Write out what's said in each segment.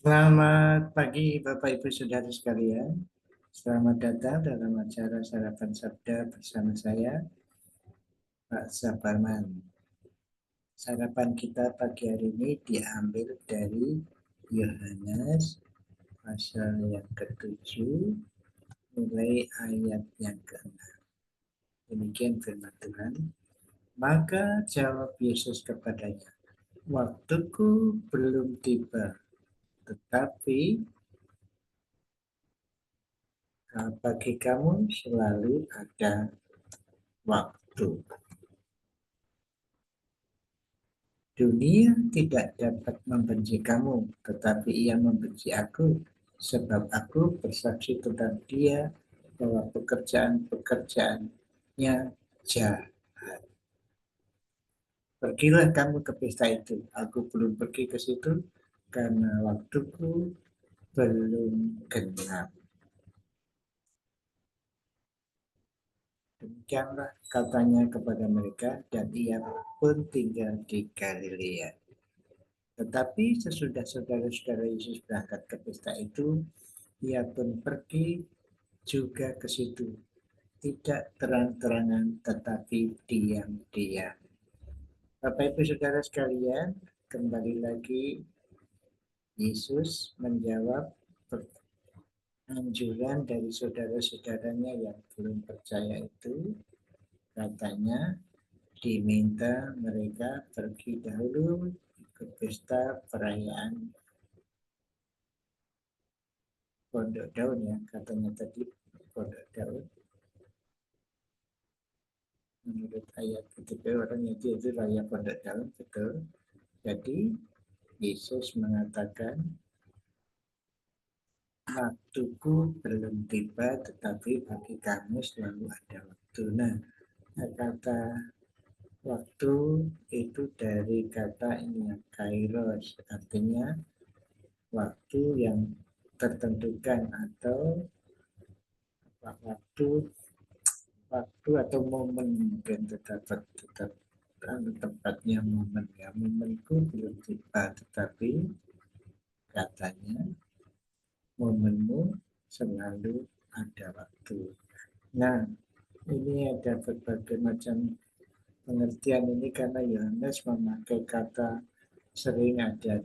Selamat pagi Bapak Ibu Saudara sekalian. Selamat datang dalam acara Sarapan Sabda bersama saya, Pak Saparman. Sarapan kita pagi hari ini diambil dari Yohanes pasal yang ke-7 mulai ayat yang ke-6. Demikian firman Tuhan. Maka jawab Yesus kepadanya, waktuku belum tiba, tetapi bagi kamu selalu ada waktu. Dunia tidak dapat membenci kamu, tetapi ia membenci aku, sebab aku bersaksi tentang dia bahwa pekerjaan-pekerjaannya jahat. Pergilah kamu ke pesta itu. Aku belum pergi ke situ karena waktuku belum genap. Demikianlah katanya kepada mereka, dan ia pun tinggal di Galilea. Tetapi sesudah saudara-saudara Yesus berangkat ke pesta itu, ia pun pergi juga ke situ. Tidak terang-terangan, tetapi diam-diam. Bapak Ibu Saudara sekalian, kembali lagi Yesus menjawab anjuran dari saudara-saudaranya yang belum percaya itu. Katanya diminta mereka pergi dahulu ke pesta perayaan Pondok Daun, ya katanya tadi Pondok Daun. Menurut ayat ketika orang itu raya Pondok Daun, betul. Jadi Yesus mengatakan, waktuku belum tiba, tetapi bagi kamu selalu ada waktu. Nah, kata waktu itu dari kata ini, kairos, artinya waktu yang tertentukan atau waktu atau momen, mungkin tetap tepatnya momen, ya momenku belum tiba, tetapi katanya momenmu selalu ada waktu. Nah, ini ada berbagai macam pengertian ini karena Yohanes memakai kata sering ada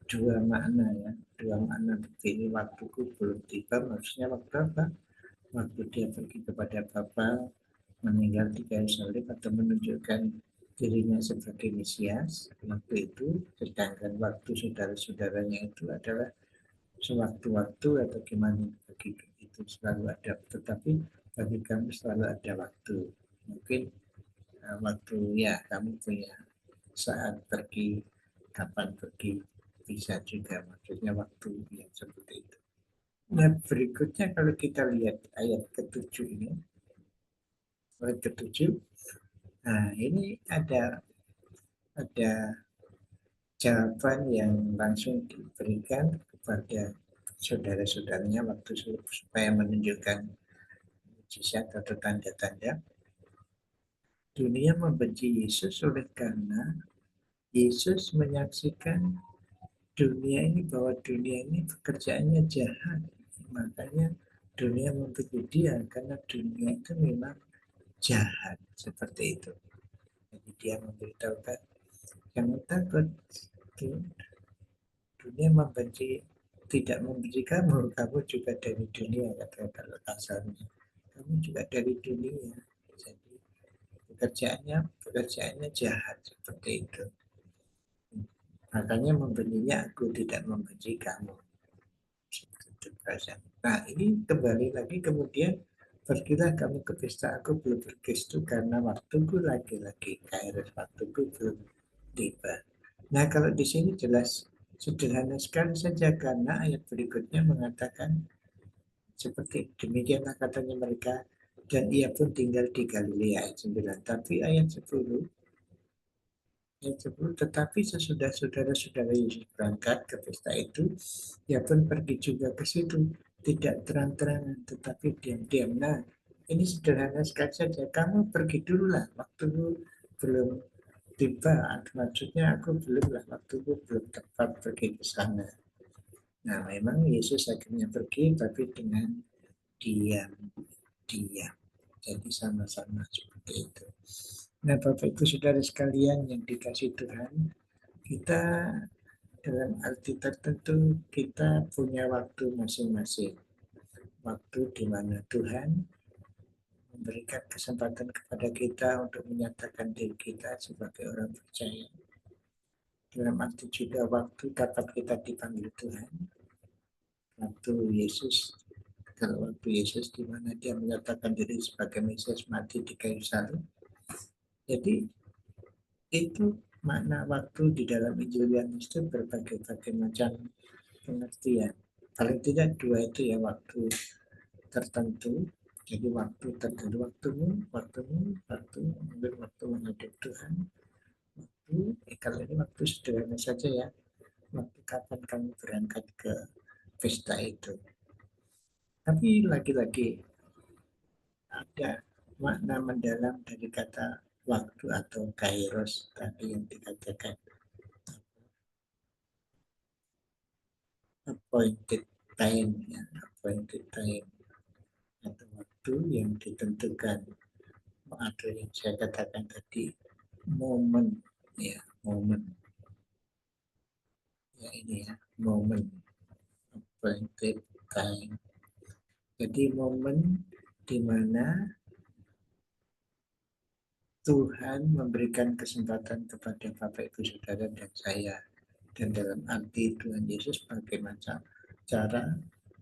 dua makna, ya, dua makna begini. Waktuku belum tiba, maksudnya waktu apa? Waktu dia pergi kepada Bapa, meninggal di kayu salib atau menunjukkan dirinya sebagai Mesias waktu itu, sedangkan waktu saudara-saudaranya itu adalah sewaktu-waktu atau gimana, bagi itu selalu ada, tetapi bagi kamu selalu ada waktu. Mungkin waktu, ya kamu punya saat pergi, kapan pergi, bisa juga maksudnya waktu yang seperti itu. Nah, berikutnya kalau kita lihat ayat ke-7 ini, ayat ke-7, nah ini ada jawaban yang langsung diberikan kepada saudara-saudaranya waktu supaya menunjukkan mujizat atau tanda-tanda. Dunia membenci Yesus oleh karena Yesus menyaksikan dunia ini, bahwa dunia ini pekerjaannya jahat. Makanya dunia membenci dia karena dunia itu memang jahat seperti itu. Jadi dia memberitahukan, jangan takut, dunia membenci, tidak membenci kamu, kamu juga dari dunia, kata kalau kasarnya, kamu juga dari dunia. Jadi pekerjaannya jahat seperti itu. Makanya membencinya, aku tidak membenci kamu. Nah, ini kembali lagi kemudian, pergilah kamu ke pesta, aku belum pergi itu karena waktuku lagi-lagi kairos, waktuku belum tiba. Nah, kalau di sini jelas sederhana sekali saja, karena ayat berikutnya mengatakan seperti demikianlah katanya mereka, dan ia pun tinggal di Galilea, ayat 9. Tapi ayat 10, tetapi sesudah saudara-saudara Yesus berangkat ke pesta itu, ia pun pergi juga ke situ, tidak terang-terangan, tetapi diam-diam. Nah, ini sederhana sekali saja, kamu pergi dulu lah, waktu belum tiba, maksudnya aku belum lah, waktuku belum tepat pergi ke sana. Nah, memang Yesus akhirnya pergi, tapi dengan diam. Jadi sama-sama seperti itu. Nah, Bapak Ibu Saudara sekalian yang dikasih Tuhan, kita dalam arti tertentu kita punya waktu masing-masing. Waktu di mana Tuhan memberikan kesempatan kepada kita untuk menyatakan diri kita sebagai orang percaya. Dalam arti juga waktu dapat kita dipanggil Tuhan. Waktu Yesus, kalau waktu Yesus di mana dia menyatakan diri sebagai Mesias mati di kayu salib. Jadi itu makna waktu di dalam Injil Yohanes itu berbagai-bagai macam pengertian. Paling tidak dua itu ya, waktu tertentu. Jadi waktu tertentu, waktu mungkin waktu menghadap Tuhan. Waktu, kalau ini waktu sederhana saja ya. Waktu kapan kamu berangkat ke pesta itu. Tapi lagi-lagi ada makna mendalam dari kata waktu atau kairos tadi yang dikatakan appointed time ya, appointed time atau waktu yang ditentukan atau yang saya katakan tadi momen ya, momen ya, ini ya, momen appointed time. Jadi momen di mana Tuhan memberikan kesempatan kepada Bapak Ibu Saudara dan saya. Dan dalam arti Tuhan Yesus bagaimana cara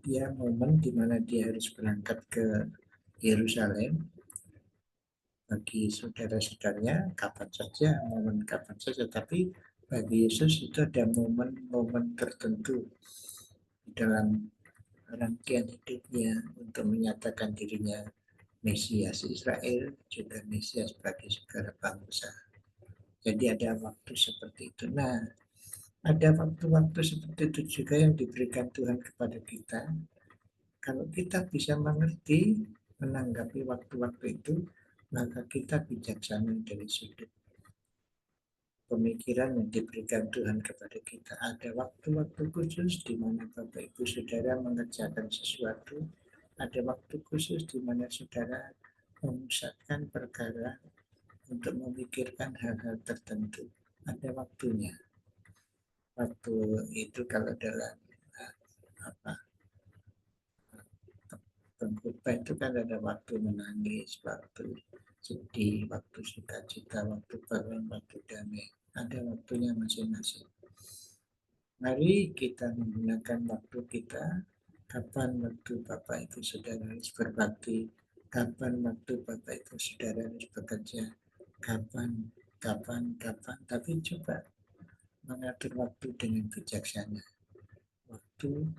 dia momen di mana dia harus berangkat ke Yerusalem. Bagi saudara-saudaranya kapan saja, momen kapan saja. Tapi bagi Yesus itu ada momen-momen tertentu dalam rangkaian hidupnya untuk menyatakan dirinya Mesias Israel, juga Mesias bagi segala bangsa. Jadi ada waktu seperti itu. Nah, ada waktu-waktu seperti itu juga yang diberikan Tuhan kepada kita. Kalau kita bisa mengerti, menanggapi waktu-waktu itu, maka kita bijaksana dari sudut pemikiran yang diberikan Tuhan kepada kita. Ada waktu-waktu khusus di mana Bapak Ibu Saudara mengerjakan sesuatu. Ada waktu khusus di mana saudara memusatkan perkara untuk memikirkan hal-hal tertentu. Ada waktunya. Waktu itu kalau dalam apa pengkhotbah itu kan ada waktu menangis, waktu sedih, waktu sukacita, waktu bangun, waktu damai. Ada waktunya masing-masing. Mari kita menggunakan waktu kita. Kapan waktu Bapak Ibu Saudara harus berbakti, kapan waktu Bapak Ibu Saudara harus bekerja, kapan, tapi coba mengatur waktu dengan bijaksana. Waktu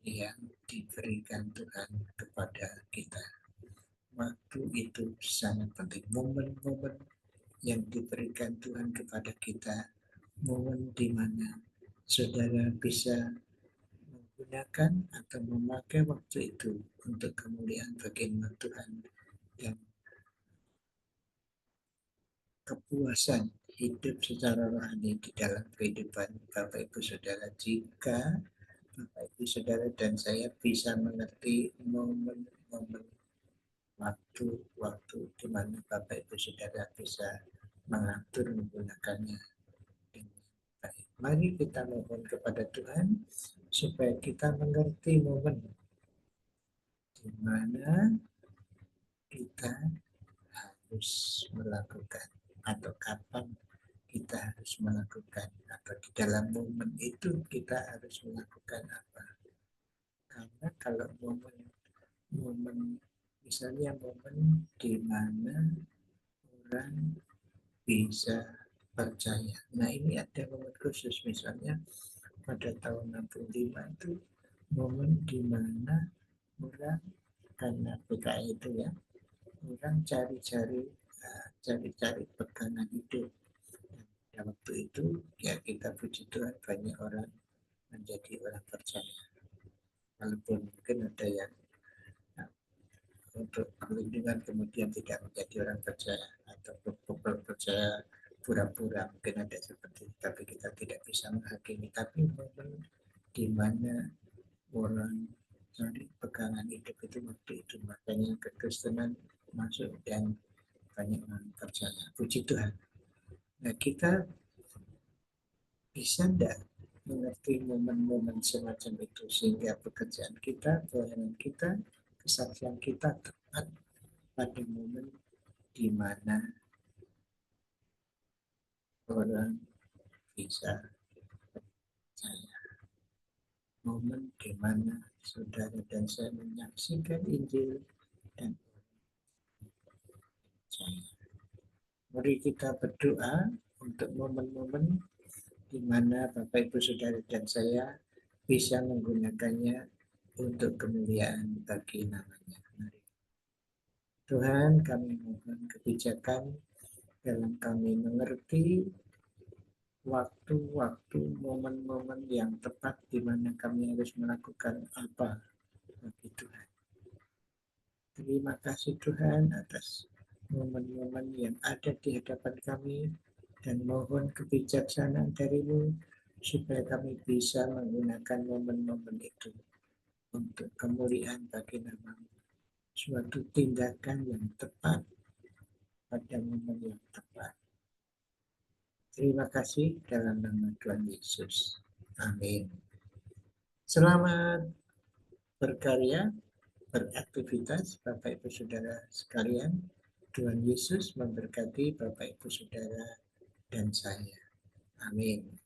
yang diberikan Tuhan kepada kita. Waktu itu sangat penting. Momen-momen yang diberikan Tuhan kepada kita, momen di mana saudara bisa menggunakan atau memakai waktu itu untuk kemuliaan bagian Tuhan dan kepuasan hidup secara rohani di dalam kehidupan Bapak Ibu Saudara. Jika Bapak Ibu Saudara dan saya bisa mengerti momen-momen waktu-waktu di mana Bapak Ibu Saudara bisa mengatur menggunakannya dengan baik. Mari kita mohon kepada Tuhan supaya kita mengerti momen di mana kita harus melakukan atau kapan kita harus melakukan atau di dalam momen itu kita harus melakukan apa. Karena kalau momen misalnya momen di mana orang bisa percaya. Nah, ini ada momen khusus misalnya pada tahun 65 itu momen di mana orang karena PKI itu ya, orang cari-cari pegangan hidup. Dan waktu itu ya kita puji Tuhan banyak orang menjadi orang percaya. Walaupun mungkin ada yang untuk perlindungan kemudian tidak menjadi orang percaya atau percaya pura-pura, mungkin ada seperti itu, tapi kita tidak bisa menghakimi. Tapi momen di mana orang cari pegangan hidup itu waktu itu. Makanya kekristenan masuk dan banyak orang percaya. Puji Tuhan. Nah, kita bisa tidak mengerti momen-momen semacam itu sehingga pekerjaan kita, pelayanan kita, kesaksian kita tepat pada momen di mana orang bisa percaya. Momen di mana saudara dan saya menyaksikan Injil dan percaya. Mari kita berdoa untuk momen-momen di mana Bapak Ibu Saudara dan saya bisa menggunakannya untuk kemuliaan bagi namanya. Mari. Tuhan, kami mohon kebijakan dalam kami mengerti waktu-waktu, momen-momen yang tepat di mana kami harus melakukan apa bagi Tuhan. Terima kasih Tuhan atas momen-momen yang ada di hadapan kami dan mohon kebijaksanaan dari-Mu supaya kami bisa menggunakan momen-momen itu untuk kemuliaan bagi nama-Mu. Suatu tindakan yang tepat pada momen yang tepat. Terima kasih dalam nama Tuhan Yesus. Amin. Selamat berkarya, beraktivitas Bapak Ibu Saudara sekalian. Tuhan Yesus memberkati Bapak Ibu Saudara dan saya. Amin.